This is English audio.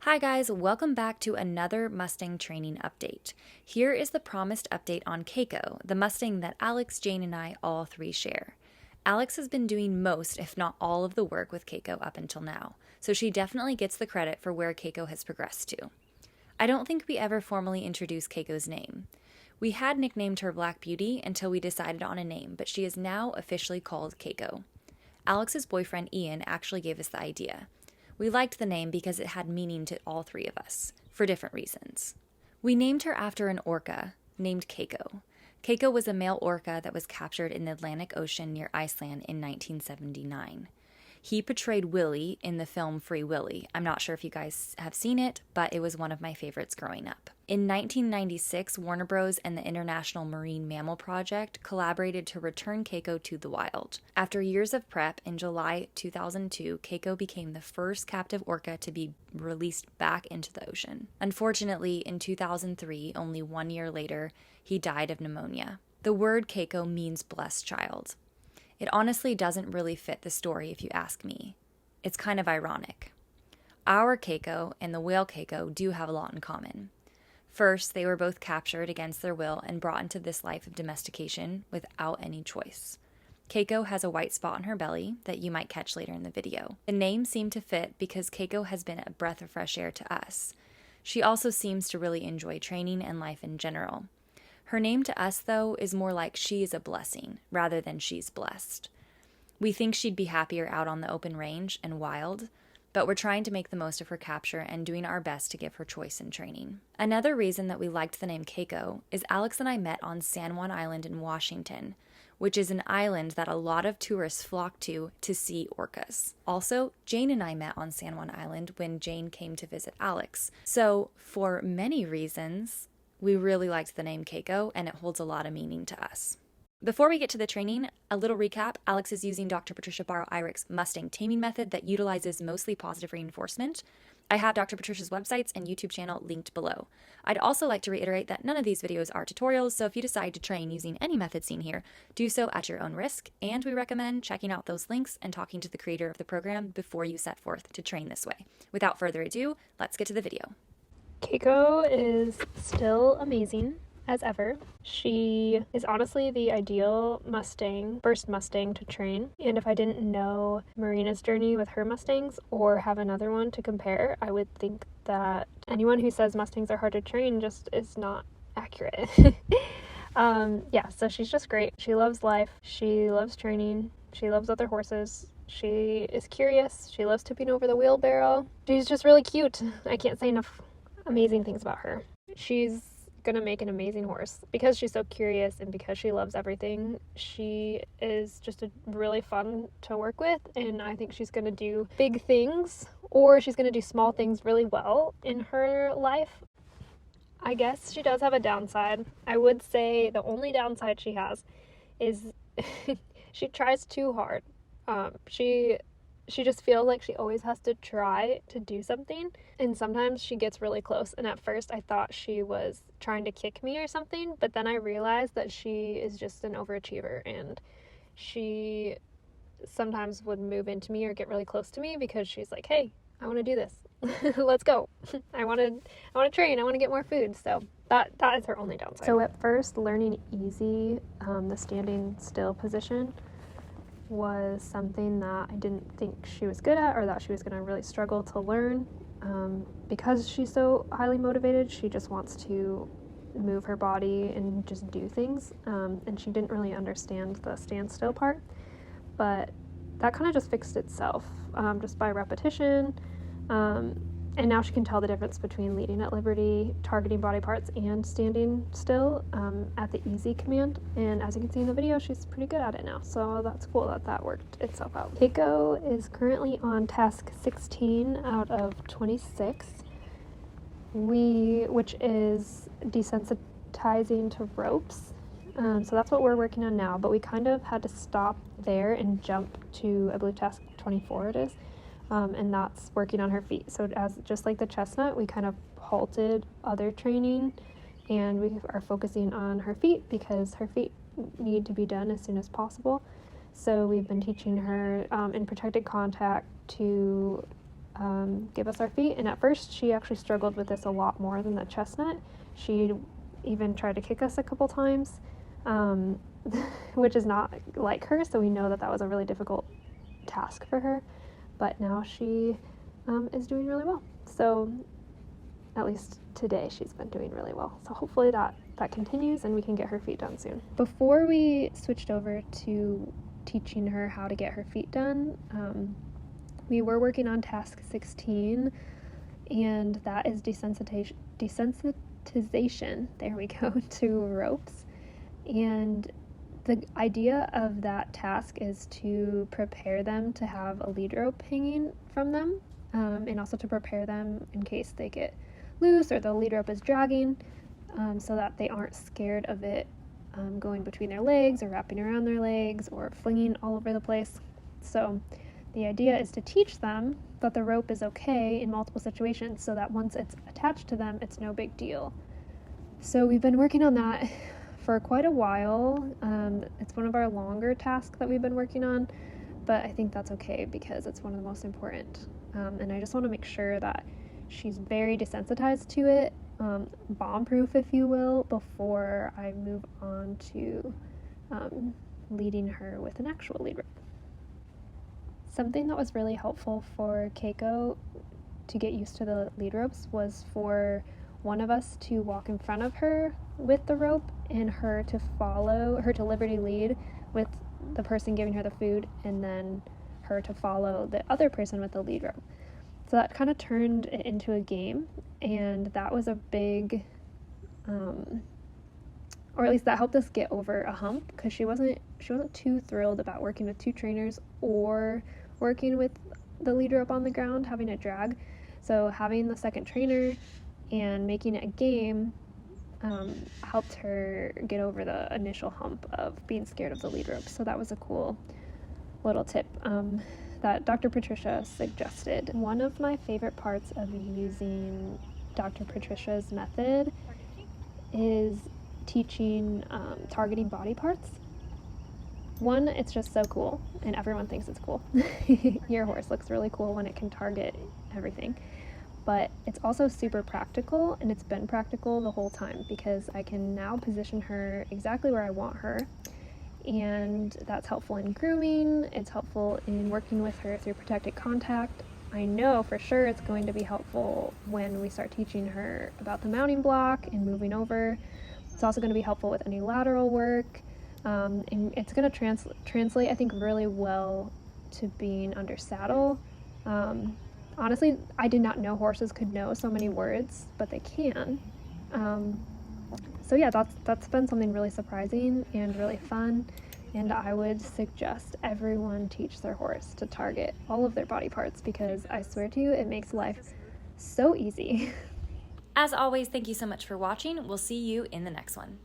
Hi guys, welcome back to another Mustang training update. Here is the promised update on Keikō, the Mustang that Alex, Jane, and I all three share. Alex has been doing most, if not all, of the work with Keikō up until now, so she definitely gets the credit for where Keikō has progressed to. I don't think we ever formally introduced Keikō's name. We had nicknamed her Black Beauty until we decided on a name, but she is now officially called Keikō. Alex's boyfriend Ian actually gave us the idea. We liked the name because it had meaning to all three of us, for different reasons. We named her after an orca named Keikō. Keikō was a male orca that was captured in the Atlantic Ocean near Iceland in 1979. He portrayed Willie in the film Free Willy. I'm not sure if you guys have seen it, but it was one of my favorites growing up. In 1996, Warner Bros. And the International Marine Mammal Project collaborated to return Keikō to the wild. After years of prep, in July 2002, Keikō became the first captive orca to be released back into the ocean. Unfortunately, in 2003, only 1 year later, he died of pneumonia. The word Keikō means blessed child. It honestly doesn't really fit the story if you ask me. It's kind of ironic. Our Keikō and the whale Keikō do have a lot in common. First, they were both captured against their will and brought into this life of domestication without any choice. Keikō has a white spot on her belly that you might catch later in the video. The name seemed to fit because Keikō has been a breath of fresh air to us. She also seems to really enjoy training and life in general. Her name to us, though, is more like she is a blessing rather than she's blessed. We think she'd be happier out on the open range and wild, but we're trying to make the most of her capture and doing our best to give her choice in training. Another reason that we liked the name Keikō is Alex and I met on San Juan Island in Washington, which is an island that a lot of tourists flock to see orcas. Also, Jane and I met on San Juan Island when Jane came to visit Alex. So, for many reasons, we really liked the name Keikō, and it holds a lot of meaning to us. Before we get to the training, a little recap. Alex is using Dr. Patricia Barrow-Eirich's Mustang taming method that utilizes mostly positive reinforcement. I have Dr. Patricia's websites and YouTube channel linked below. I'd also like to reiterate that none of these videos are tutorials, so if you decide to train using any method seen here, do so at your own risk, and we recommend checking out those links and talking to the creator of the program before you set forth to train this way. Without further ado, let's get to the video. Keikō is still amazing as ever. She is honestly the ideal first Mustang to train. And if I didn't know Marina's journey with her Mustangs or have another one to compare, I would think that anyone who says Mustangs are hard to train just is not accurate. So she's just great. She loves life. She loves training. She loves other horses. She is curious. She loves tipping over the wheelbarrow. She's just really cute. I can't say enough amazing things about her. She's gonna make an amazing horse because she's so curious and because she loves everything. She is just really fun to work with, and I think she's gonna do big things, or she's gonna do small things really well in her life. I guess she does have a downside. I would say the only downside she has is she tries too hard. She just feels like she always has to try to do something, and sometimes she gets really close, and at first I thought she was trying to kick me or something, but then I realized that she is just an overachiever, and she sometimes would move into me or get really close to me because she's like, hey, I want to do this. Let's go. I want to train. I want to get more food. So that is her only downside. So at first, learning easy, the standing still position was something that I didn't think she was good at, or that she was going to really struggle to learn. Because she's so highly motivated, she just wants to move her body and just do things, and she didn't really understand the standstill part, but that kind of just fixed itself just by repetition. And now she can tell the difference between leading at liberty, targeting body parts, and standing still at the easy command. And as you can see in the video, she's pretty good at it now. So that's cool that worked itself out. Keikō is currently on task 16 out of 26, which is desensitizing to ropes. So that's what we're working on now, but we kind of had to stop there and jump to, I believe, task 24 it is. And that's working on her feet. So just like the chestnut, we kind of halted other training, and we are focusing on her feet because her feet need to be done as soon as possible. So we've been teaching her in protected contact to give us our feet. And at first she actually struggled with this a lot more than the chestnut. She even tried to kick us a couple times, which is not like her, so we know that that was a really difficult task for her. But now she is doing really well. So at least today she's been doing really well. So hopefully that continues and we can get her feet done soon. Before we switched over to teaching her how to get her feet done, we were working on task 16, and that is desensitization, there we go, to ropes. And the idea of that task is to prepare them to have a lead rope hanging from them, and also to prepare them in case they get loose or the lead rope is dragging, so that they aren't scared of it going between their legs or wrapping around their legs or flinging all over the place. So the idea is to teach them that the rope is okay in multiple situations, so that once it's attached to them, it's no big deal. So we've been working on that for quite a while. It's one of our longer tasks that we've been working on, but I think that's okay because it's one of the most important. And I just want to make sure that she's very desensitized to it, bomb-proof, if you will, before I move on to leading her with an actual lead rope. Something that was really helpful for Keikō to get used to the lead ropes was for one of us to walk in front of her with the rope and her to follow, her to liberty lead with the person giving her the food, and then her to follow the other person with the lead rope. So that kind of turned it into a game, and that was a big, or at least that helped us get over a hump, because she wasn't too thrilled about working with two trainers or working with the lead rope on the ground, having it drag. So having the second trainer and making it a game helped her get over the initial hump of being scared of the lead rope. So that was a cool little tip that Dr. Patricia suggested. One of my favorite parts of using Dr. Patricia's method is teaching targeting body parts. One, it's just so cool, and everyone thinks it's cool. Your horse looks really cool when it can target everything. But it's also super practical, and it's been practical the whole time because I can now position her exactly where I want her. And that's helpful in grooming, it's helpful in working with her through protected contact. I know for sure it's going to be helpful when we start teaching her about the mounting block and moving over. It's also going to be helpful with any lateral work. And it's going to translate, I think, really well to being under saddle. Honestly, I did not know horses could know so many words, but they can. So yeah, that's been something really surprising and really fun, and I would suggest everyone teach their horse to target all of their body parts, because I swear to you, it makes life so easy. As always, thank you so much for watching. We'll see you in the next one.